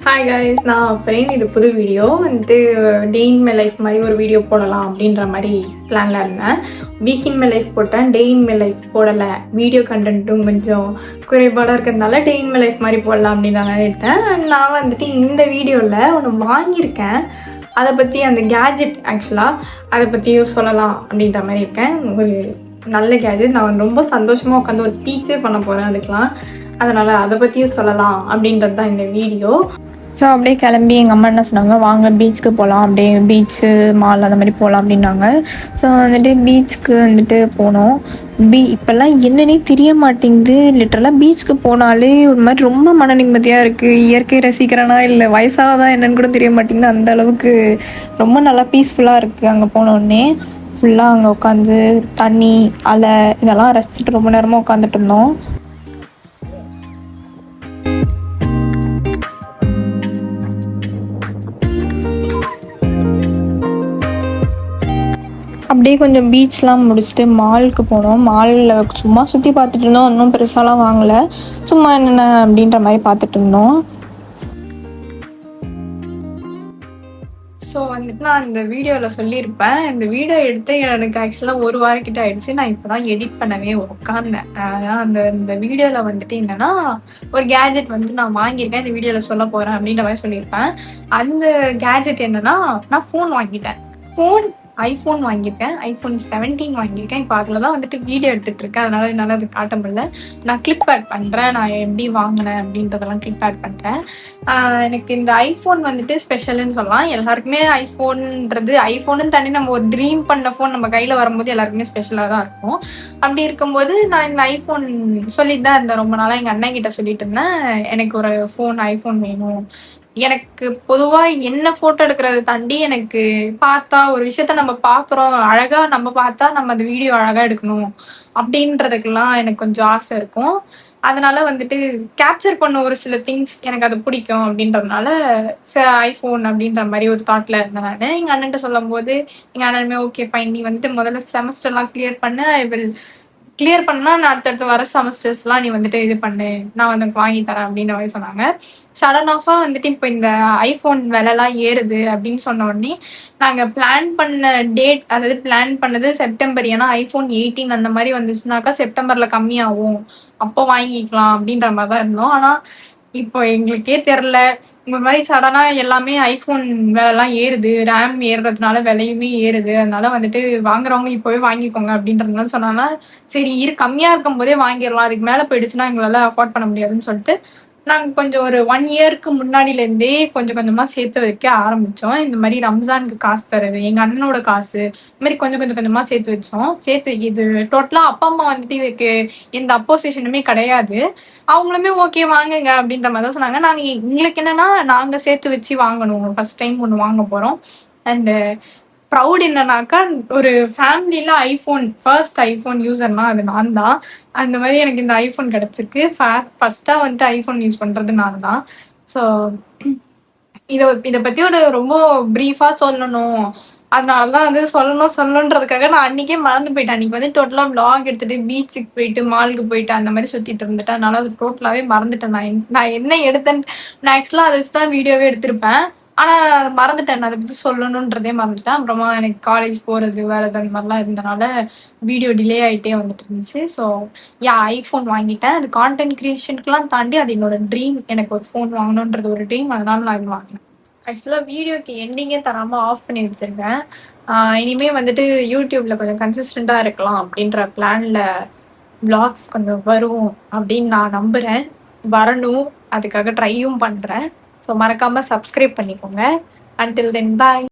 Hi guys, நான் friend. இது புது video day in my life மாதிரி ஒரு வீடியோ போடலாம் அப்படின்ற மாதிரி பிளானில் இருந்தேன். வீக் இன் மை லைஃப் போட்டேன், டே இன் மை லைஃப் போடலை. வீடியோ கண்டென்ட்டும் கொஞ்சம் குறைபாடாக இருக்கிறதுனால டே இன் மை லைஃப் மாதிரி போடலாம் அப்படின்னு நான் எடுத்தேன். நான் இந்த வீடியோவில் ஒன்று வாங்கியிருக்கேன். அதை பற்றி அந்த கேஜெட் ஆக்சுவலாக அதை பற்றியும் சொல்லலாம் அப்படின்ற மாதிரி இருக்கேன். ஒரு நல்ல கேஜெட். நான் ரொம்ப சந்தோஷமாக உட்காந்து ஒரு ஸ்பீச்சே பண்ண போகிறேன் அதுக்கெலாம். அதனால் அதை பற்றியும் சொல்லலாம் அப்படின்றது தான் இந்த வீடியோ. ஸோ அப்படியே கிளம்பி எங்கள் அம்மா என்ன சொன்னாங்க, வாங்க பீச்சுக்கு போகலாம், அப்படியே பீச்சு மால் அந்த மாதிரி போகலாம் அப்படின்னாங்க. ஸோ பீச்சுக்கு போனோம். இப்போல்லாம் என்னன்னே தெரிய மாட்டேங்குது. லிட்டரலாக பீச்சுக்கு போனாலே ஒரு மாதிரி ரொம்ப மன நிம்மதியாக இருக்குது. இயற்கை ரசிக்கிறேனா இல்லை வயசாகதான் என்னன்னு கூட தெரிய மாட்டேங்குது. அந்த அளவுக்கு ரொம்ப நல்லா பீஸ்ஃபுல்லாக இருக்குது. அங்கே போனோடனே ஃபுல்லாக அங்கே உட்காந்து தண்ணி அலை இதெல்லாம் ரசிச்சுட்டு ரொம்ப நேரமாக உட்காந்துட்டு இருந்தோம். அப்படியே கொஞ்சம் பீச்லாம் முடிச்சுட்டு மாலுக்கு போனோம். மாலில் சும்மா சுற்றி பார்த்துட்டு இருந்தோம். ஒன்றும் பெருசாலாம் வாங்கலை, சும்மா என்னென்ன அப்படின்ற மாதிரி பார்த்துட்டு இருந்தோம். ஸோ நான் இந்த வீடியோவில் சொல்லியிருப்பேன். இந்த வீடியோ எடுத்து எனக்கு ஆக்சுவலாக ஒரு வாரம் கிட்ட ஆயிடுச்சு. நான் இப்போ தான் எடிட் பண்ணவே உட்காந்தேன். இந்த வீடியோவில் என்னென்னா ஒரு கேஜெட் நான் வாங்கியிருக்கேன், இந்த வீடியோவில் சொல்ல போகிறேன் அப்படின்ற மாதிரி சொல்லியிருப்பேன். அந்த கேஜெட் என்னென்னா, நான் ஃபோன் வாங்கிட்டேன். ஐஃபோன் வாங்கியிருக்கேன். ஐஃபோன் 17 வாங்கியிருக்கேன். இப்போ அதில் தான் வீடியோ எடுத்துகிட்டு இருக்கேன். அதனால என்னால் அது காட்ட முடியல. நான் கிளிப் ஆட் பண்ணுறேன், நான் எப்படி வாங்கினேன் அப்படின்றதெல்லாம் கிளிப் ஆட் பண்ணுறேன். எனக்கு இந்த ஐஃபோன் ஸ்பெஷல்னு சொல்லலாம். எல்லாருக்குமே ஐஃபோன்னு தாண்டி நம்ம ஒரு ட்ரீம் பண்ண ஃபோன் நம்ம கையில் வரும்போது எல்லாருக்குமே ஸ்பெஷலாக தான் இருக்கும். அப்படி இருக்கும்போது நான் இந்த ஐஃபோன் சொல்லிட்டு தான் இருந்தேன். ரொம்ப நாளாக எங்கள் அண்ணன் கிட்ட சொல்லிட்டு இருந்தேன், எனக்கு ஒரு ஐஃபோன் வேணும். எனக்கு பொதுவாக என்ன ஃபோட்டோ எடுக்கிறத தாண்டி எனக்கு பார்த்தா ஒரு விஷயத்த நம்ம பார்க்குறோம், அழகாக நம்ம பார்த்தா நம்ம அந்த வீடியோ அழகாக எடுக்கணும் அப்படின்றதுக்கெல்லாம் எனக்கு கொஞ்சம் ஆசை இருக்கும். அதனால கேப்சர் பண்ண ஒரு சில திங்ஸ் எனக்கு அது பிடிக்கும். அப்படின்றதுனால ஐஃபோன் அப்படின்ற மாதிரி ஒரு தாட்டில் இருந்தேன் நான். எங்கள் அண்ணன்ட்ட சொல்லும் போது எங்கள் அண்ணனுமே ஓகே ஃபைன், நீ முதல்ல செமஸ்டர்லாம் கிளியர் பண்ண, ஐ வில் கிளியர் பண்ணா நான் அடுத்தடுத்து வர செமஸ்டர்ஸ்லாம் நீ இது பண்ணு, நான் வாங்கி தரேன் அப்படின்ற மாதிரி சொன்னாங்க. சடன் ஆஃபா இப்போ இந்த ஐஃபோன் விலைலாம் ஏறுது அப்படின்னு சொன்ன உடனே நாங்கள் பிளான் பண்ண டேட், அதாவது பிளான் பண்ணது செப்டம்பர். ஏன்னா ஐஃபோன் 18 அந்த மாதிரி வந்துச்சுனாக்கா செப்டம்பரில் கம்மியாகும், அப்போ வாங்கிக்கலாம் அப்படின்ற மாதிரி தான் இருந்தோம். ஆனால் இப்போ எங்களுக்கே தெரில, இந்த மாதிரி சடனாக எல்லாமே ஐஃபோன் விலைலாம் ஏறுது, ரேம் ஏறுறதுனால விலையுமே ஏறுது. அதனால வாங்குறவங்க இப்போவே வாங்கிக்கோங்க அப்படின்றதுனால சொன்னாங்கன்னா சரி கம்மியாக இருக்கும் போதே வாங்கிடலாம், அதுக்கு மேலே போயிடுச்சுன்னா எங்களால் அஃபோர்ட் பண்ண முடியாதுன்னு சொல்லிட்டு நாங்கள் கொஞ்சம் ஒரு 1 இயருக்கு முன்னாடியிலேருந்தே கொஞ்சம் கொஞ்சமாக சேர்த்து வைக்க ஆரம்பித்தோம். இந்த மாதிரி ரம்ஜானுக்கு காசு தருது, எங்கள் அண்ணனோட காசு, இந்த மாதிரி கொஞ்சம் கொஞ்சமாக சேர்த்து வச்சோம். இது டோட்டலாக அப்பா அம்மா இதுக்கு எந்த அப்போசிஷனுமே கிடையாது. அவங்களுமே ஓகே வாங்குங்க அப்படின்ற மாதிரி தான் சொன்னாங்க. நாங்கள் எங்களுக்கு என்னென்னா நாங்கள் சேர்த்து வச்சு வாங்கணும், ஃபர்ஸ்ட் டைம் ஒன்று வாங்க போகிறோம். அண்டு ப்ரௌட் என்னன்னாக்கா, ஒரு ஃபேமிலியில் ஃபர்ஸ்ட் ஐஃபோன் யூசர்னா அது நான் தான். அந்த மாதிரி எனக்கு இந்த ஐஃபோன் கிடச்சிருக்கு. ஃபர்ஸ்ட்டாக ஐஃபோன் யூஸ் பண்ணுறது நான் தான். ஸோ இதை பற்றி ஒரு ரொம்ப ப்ரீஃபாக சொல்லணும், அதனால தான் சொல்லணுன்றதுக்காக நான் அன்றைக்கே மறந்து போயிட்டேன். அன்றைக்கி டோட்டலாக வ்ளாக் எடுத்துகிட்டு பீச்சுக்கு போயிட்டு மாலுக்கு போயிட்டு அந்த மாதிரி சுற்றிட்டு இருந்துட்டு, அதனால அது டோட்டலாகவே மறந்துட்டேன். நான் என்ன எடுத்தேன், நான் ஆக்சுவலாக அதை வச்சு தான் வீடியோவே எடுத்திருப்பேன். ஆனால் அதை மறந்துட்டேன், அதை பற்றி சொல்லணுன்றதே மறந்துட்டேன். அப்புறமா எனக்கு காலேஜ் போகிறது வேறு அந்த மாதிரிலாம் இருந்தனால வீடியோ டிலே ஆகிட்டே இருந்துச்சு. ஸோ ஐஃபோன் வாங்கிட்டேன். அது கான்டென்ட் க்ரியேஷனுக்குலாம் தாண்டி அது என்னோட ட்ரீம். எனக்கு ஒரு ஃபோன் வாங்கணுன்றது ஒரு ட்ரீம், அதனால நான் இது வாங்கினேன். ஆக்சுவலாக வீடியோக்கு எண்டிங்கே தராமல் ஆஃப் பண்ணி வச்சுருக்கேன். இனிமேல் யூடியூப்பில் கொஞ்சம் கன்சிஸ்டண்ட்டாக இருக்கலாம் அப்படின்ற பிளானில் வ்ளாக்ஸ் கொஞ்சம் வரும் அப்படின்னு நான் நம்புகிறேன். வரணும், அதுக்காக ட்ரையும் பண்ணுறேன். ஸோ மறக்காமல் சப்ஸ்கிரைப் பண்ணிக்கோங்க. அன்டில் தென் பாய்.